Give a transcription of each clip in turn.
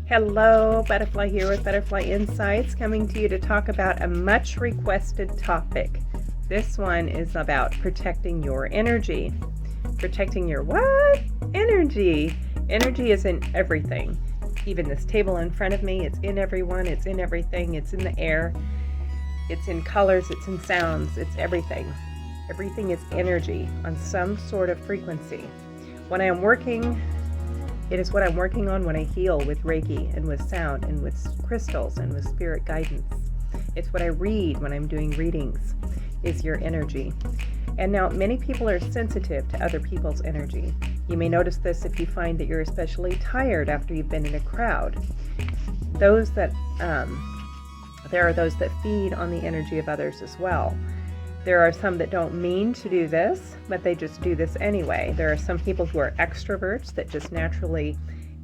Hello, Butterfly here with Butterfly Insights, coming to you to talk about a much requested topic. This one is about protecting your energy. Protecting your what? Energy. Energy is in everything. Even this table in front of me, it's in everyone, it's in everything, it's in the air, it's in colors, it's in sounds, it's everything. Everything is energy on some sort of frequency. When I am working, it is what I'm working on when I heal with Reiki and with sound and with crystals and with spirit guidance. It's what I read when I'm doing readings, is your energy. And now many people are sensitive to other people's energy. You may notice this if you find that you're especially tired after you've been in a crowd. There are those that feed on the energy of others as well. There are some that don't mean to do this, but they just do this anyway. There are some people who are extroverts that just naturally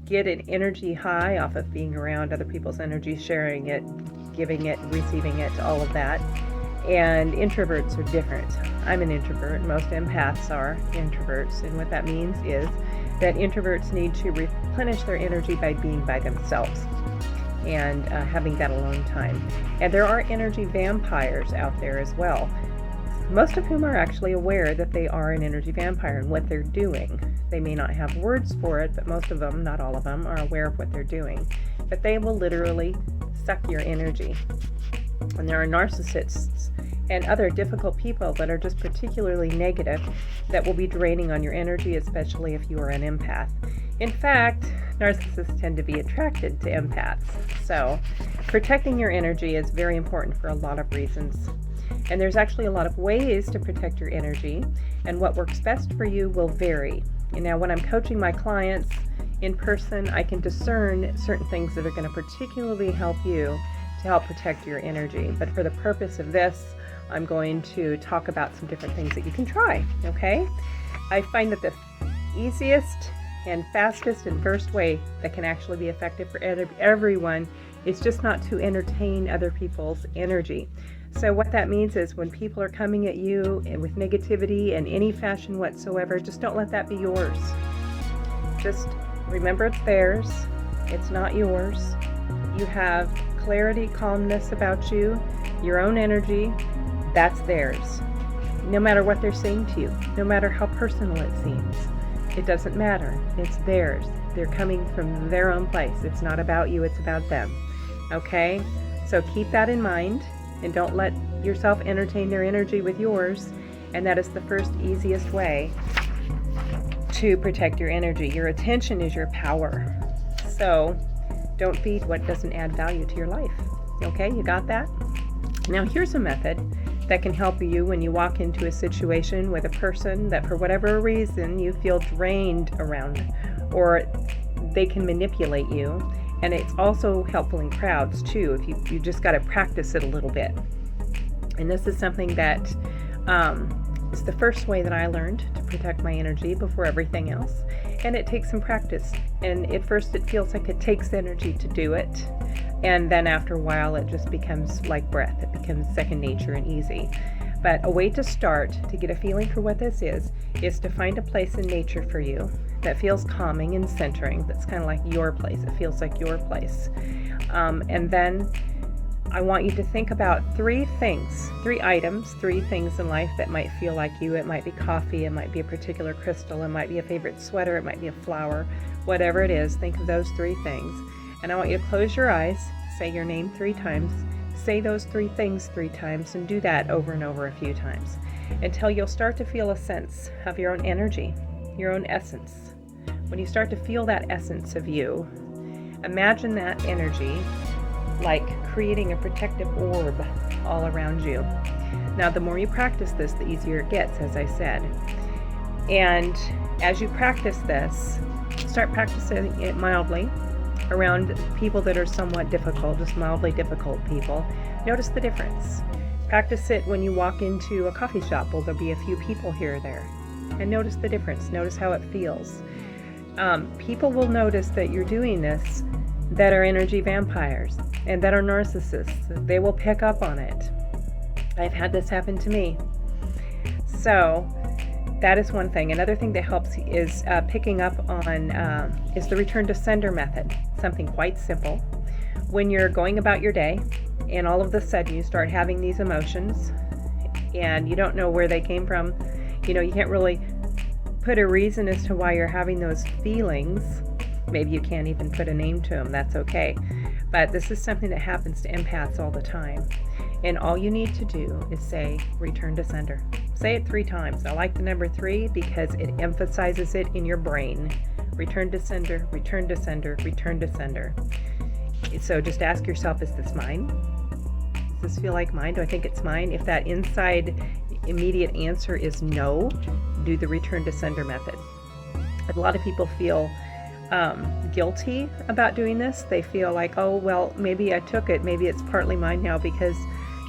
get an energy high off of being around other people's energy, sharing it, giving it, receiving it, all of that. And introverts are different. I'm an introvert. Most empaths are introverts. And what that means is that introverts need to replenish their energy by being by themselves and having that alone time. And there are energy vampires out there as well, most of whom are actually aware that they are an energy vampire and what they're doing. They may not have words for it, but most of them, not all of them, are aware of what they're doing. But they will literally suck your energy. And there are narcissists and other difficult people that are just particularly negative that will be draining on your energy, especially if you are an empath. In fact, narcissists tend to be attracted to empaths. So protecting your energy is very important for a lot of reasons. And there's actually a lot of ways to protect your energy, and what works best for you will vary. And now when I'm coaching my clients in person, I can discern certain things that are going to particularly help you to help protect your energy. But for the purpose of this, I'm going to talk about some different things that you can try, okay? I find that the easiest and fastest and first way that can actually be effective for everyone is just not to entertain other people's energy. So what that means is when people are coming at you and with negativity in any fashion whatsoever, just don't let that be yours. Just remember it's theirs. It's not yours. You have clarity, calmness about you, your own energy. That's theirs. No matter what they're saying to you, no matter how personal it seems, it doesn't matter. It's theirs. They're coming from their own place. It's not about you, it's about them. Okay? So keep that in mind and don't let yourself entertain their energy with yours. And that is the first easiest way to protect your energy. Your attention is your power. So don't feed what doesn't add value to your life. Okay? You got that? Now here's a method that can help you when you walk into a situation with a person that for whatever reason you feel drained around, or they can manipulate you. And it's also helpful in crowds too, if you just got to practice it a little bit. And this is something that is the first way that I learned to protect my energy before everything else. And it takes some practice. And at first it feels like it takes energy to do it. And then after a while it just becomes like breath. It becomes second nature and easy. But a way to start to get a feeling for what this is to find a place in nature for you that feels calming and centering. That's kind of like your place. It feels like your place. And then I want you to think about three things in life that might feel like you. It might be coffee, it might be a particular crystal, it might be a favorite sweater, it might be a flower, whatever it is. Think of those three things. And I want you to close your eyes, say your name 3 times, say those 3 things 3 times, and do that over and over a few times until you'll start to feel a sense of your own energy, your own essence. When you start to feel that essence of you, imagine that energy like creating a protective orb all around you. Now, the more you practice this, the easier it gets, as I said. And as you practice this, start practicing it mildly around people that are somewhat difficult, just mildly difficult people. Notice the difference. Practice it when you walk into a coffee shop. Well, there'll be a few people here or there. And notice the difference. Notice how it feels. People will notice that you're doing this that are energy vampires and that are narcissists. They will pick up on it. I've had this happen to me. So that is one thing. Another thing that helps is picking up on is the return to sender method. Something quite simple. When you're going about your day and all of a sudden you start having these emotions and you don't know where they came from, you can't really put a reason as to why you're having those feelings. Maybe you can't even put a name to them. That's okay. But this is something that happens to empaths all the time. And all you need to do is say, return to sender. Say it 3 times. I like the number 3 because it emphasizes it in your brain. Return to sender, return to sender, return to sender. So just ask yourself, is this mine? Does this feel like mine? Do I think it's mine? If that inside immediate answer is no, do the return to sender method. A lot of people feel guilty about doing this. They feel like, oh, well, maybe I took it. Maybe it's partly mine now because,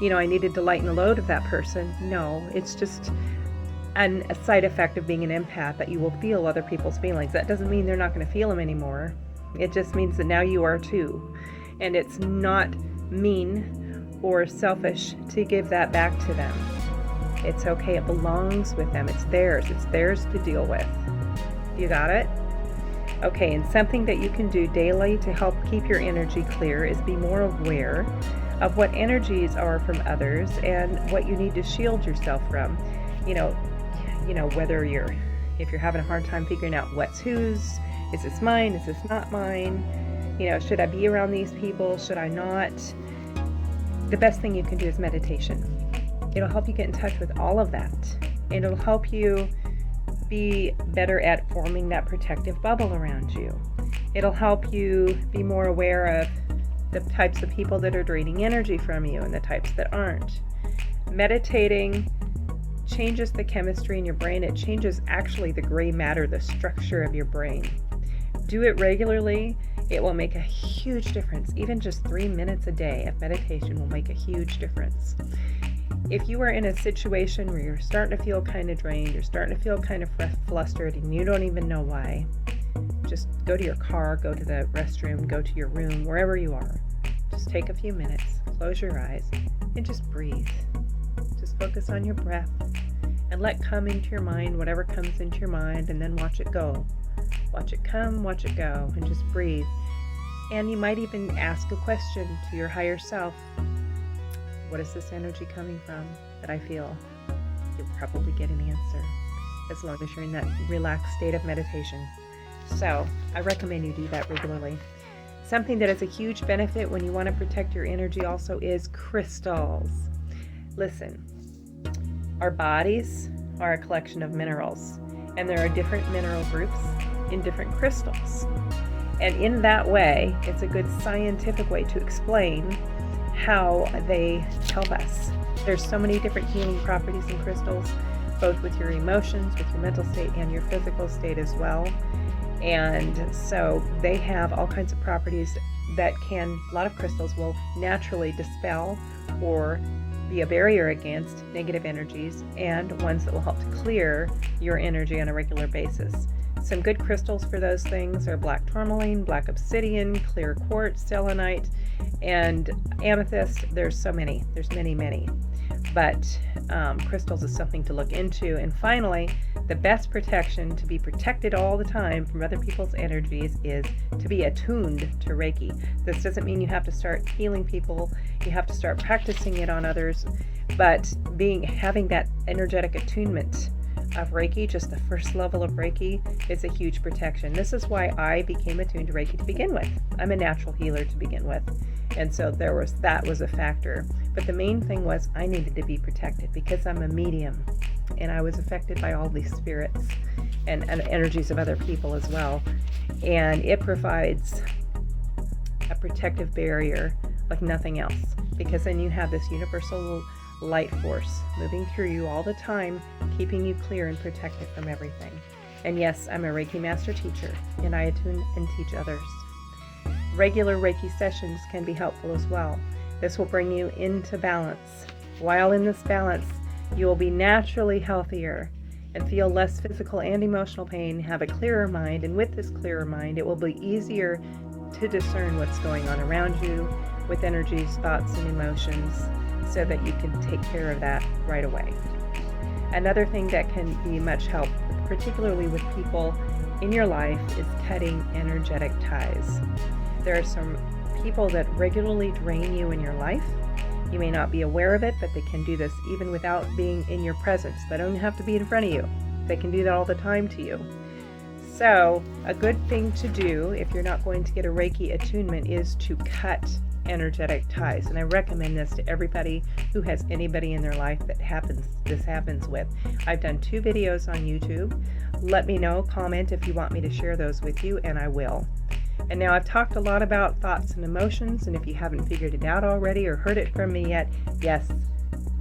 I needed to lighten the load of that person. No, it's just a side effect of being an empath that you will feel other people's feelings. That doesn't mean they're not going to feel them anymore. It just means that now you are too. And it's not mean or selfish to give that back to them. It's okay. It belongs with them. It's theirs. It's theirs to deal with. You got it? Okay, and something that you can do daily to help keep your energy clear is be more aware of what energies are from others and what you need to shield yourself from. Whether if you're having a hard time figuring out what's whose, is this mine, is this not mine? Should I be around these people? Should I not? The best thing you can do is meditation. It'll help you get in touch with all of that. And it'll help you be better at forming that protective bubble around you. It'll help you be more aware of the types of people that are draining energy from you and the types that aren't. Meditating changes the chemistry in your brain. It changes actually the gray matter, the structure of your brain. Do it regularly. It will make a huge difference. Even just 3 minutes a day of meditation will make a huge difference. If you are in a situation where you're starting to feel kind of drained, you're starting to feel kind of flustered, and you don't even know why, just go to your car, go to the restroom, go to your room, wherever you are. Just take a few minutes, close your eyes, and just breathe. Just focus on your breath and let come into your mind whatever comes into your mind, and then watch it go. Watch it come, watch it go, and just breathe. And you might even ask a question to your higher self. What is this energy coming from that I feel? You'll probably get an answer as long as you're in that relaxed state of meditation. So I recommend you do that regularly. Something that is a huge benefit when you want to protect your energy also is crystals. Listen, our bodies are a collection of minerals, and there are different mineral groups in different crystals. And in that way, it's a good scientific way to explain how they help us. There's so many different healing properties in crystals, both with your emotions, with your mental state, and your physical state as well. And so they have all kinds of properties that a lot of crystals will naturally dispel or be a barrier against negative energies, and ones that will help to clear your energy on a regular basis. Some good crystals for those things are black tourmaline, black obsidian, clear quartz, selenite, and amethyst. There's so many. There's many. But crystals is something to look into. And finally, the best protection to be protected all the time from other people's energies is to be attuned to Reiki. This doesn't mean you have to start healing people. You have to start practicing it on others. But having that energetic attunement of Reiki, just the first level of Reiki, is a huge protection. This is why I became attuned to Reiki to begin with. I'm a natural healer to begin with, and so that was a factor. But the main thing was I needed to be protected because I'm a medium, and I was affected by all these spirits and energies of other people as well. And it provides a protective barrier like nothing else, because then you have this universal light force moving through you all the time, keeping you clear and protected from everything. And yes, I'm a Reiki master teacher, and I attune and teach others. Regular Reiki sessions can be helpful as well. This will bring you into balance. While in this balance, you will be naturally healthier and feel less physical and emotional pain, have a clearer mind, and with this clearer mind, it will be easier to discern what's going on around you with energies, thoughts, and emotions, so that you can take care of that right away. Another thing that can be much help, particularly with people in your life, is cutting energetic ties. There are some people that regularly drain you in your life. You may not be aware of it, but they can do this even without being in your presence. They don't have to be in front of you. They can do that all the time to you. So a good thing to do if you're not going to get a Reiki attunement is to cut energetic ties. And I recommend this to everybody who has anybody in their life that this happens with. I've done 2 videos on YouTube. Let me know, comment if you want me to share those with you, and I will. And now I've talked a lot about thoughts and emotions, and if you haven't figured it out already or heard it from me yet, yes,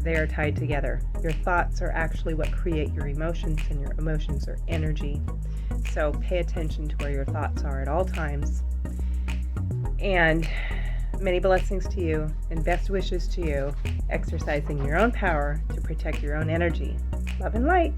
they are tied together. Your thoughts are actually what create your emotions, and your emotions are energy. So pay attention to where your thoughts are at all times. And many blessings to you, and best wishes to you, exercising your own power to protect your own energy. Love and light.